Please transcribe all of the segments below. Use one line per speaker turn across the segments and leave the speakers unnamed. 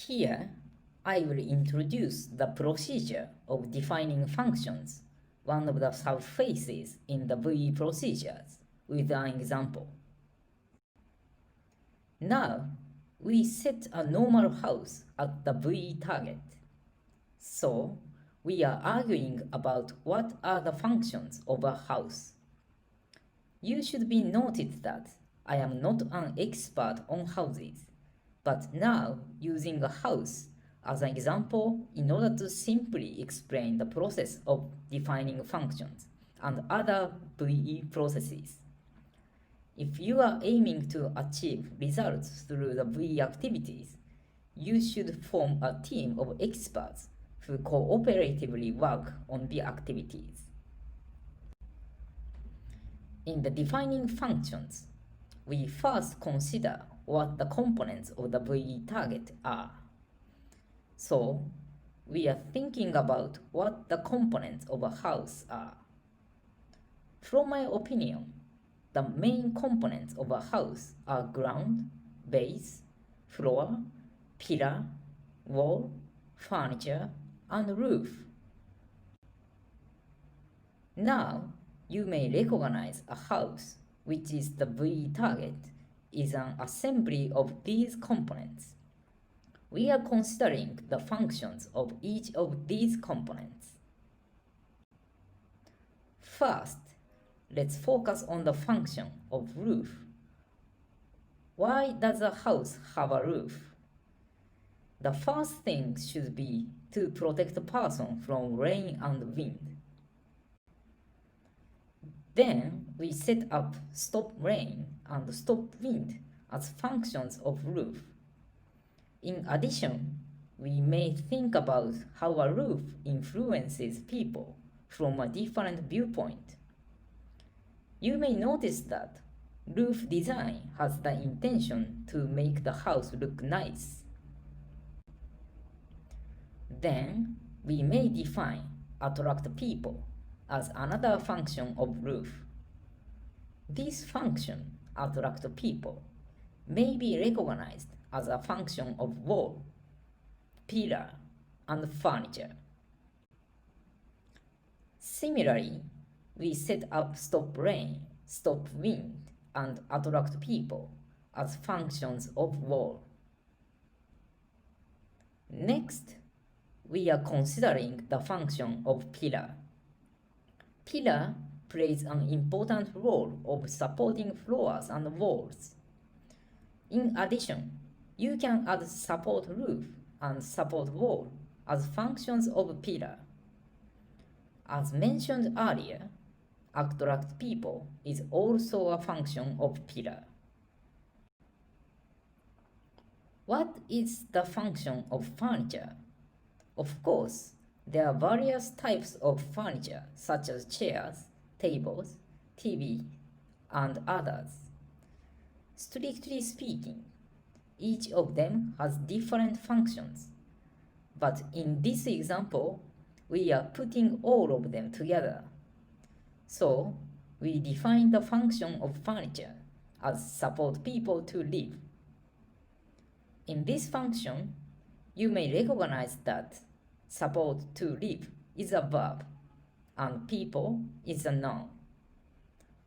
Here, I will introduce the procedure of defining functions, one of the subphases in the VE procedures, with an example. Now, we set a normal house at the VE target. So, we are arguing about what are the functions of a house. You should be noted that I am not an expert on houses, but now using a house as an example in order to simply explain the process of defining functions and other VE processes. If you are aiming to achieve results through the VE activities, you should form a team of experts who cooperatively work on the activities. In the defining functions, we first consider what the components of the VE target are. So, we are thinking about what the components of a house are. From my opinion, the main components of a house are ground, base, floor, pillar, wall, furniture, and roof. Now, you may recognize a house, which is the VE target, is an assembly of these components. We are considering the functions of each of these components. First, let's focus on the function of roof. Why does a house have a roof? The first thing should be to protect the person from rain and wind. Then we set up stop rain and stop wind as functions of roof. In addition, we may think about how a roof influences people from a different viewpoint. You may notice that roof design has the intention to make the house look nice. Then we may define attract people as another function of roof. This function, attract people, may be recognized as a function of wall, pillar, and furniture. Similarly, we set up stop rain, stop wind, and attract people as functions of wall. Next, we are considering the function of pillar. Pillar plays an important role of supporting floors and walls. In addition, you can add support roof and support wall as functions of pillar. As mentioned earlier, attract people is also a function of pillar. What is the function of furniture? Of course, there are various types of furniture such as chairs, tables, TV, and others. Strictly speaking, each of them has different functions. But in this example, we are putting all of them together. So, we define the function of furniture as support people to live. In this function, you may recognize that support to live is a verb and people is a noun.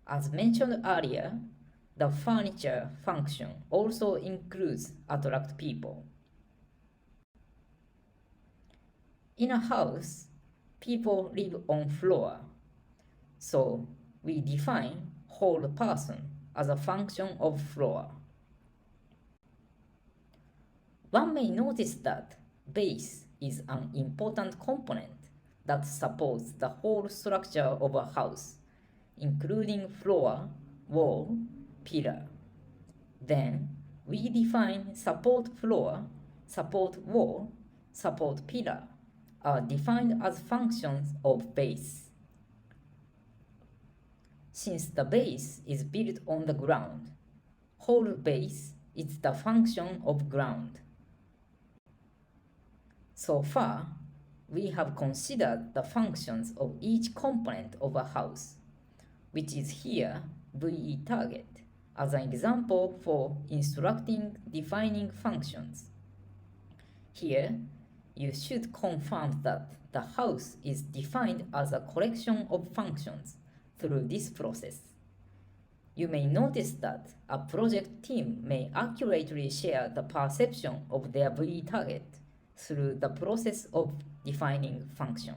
As mentioned earlier, the furniture function also includes attract people. In a house, people live on floor, so we define whole person as a function of floor. One may notice that base is an important component that supports the whole structure of a house, including floor, wall, pillar. Then we define support floor, support wall, support pillar are defined as functions of base. Since the base is built on the ground, whole base is the function of ground. So far, we have considered the functions of each component of a house, which is here VE target, as an example for instructing defining functions. Here, you should confirm that the house is defined as a collection of functions through this process. You may notice that a project team may accurately share the perception of their VE target through the process of defining function.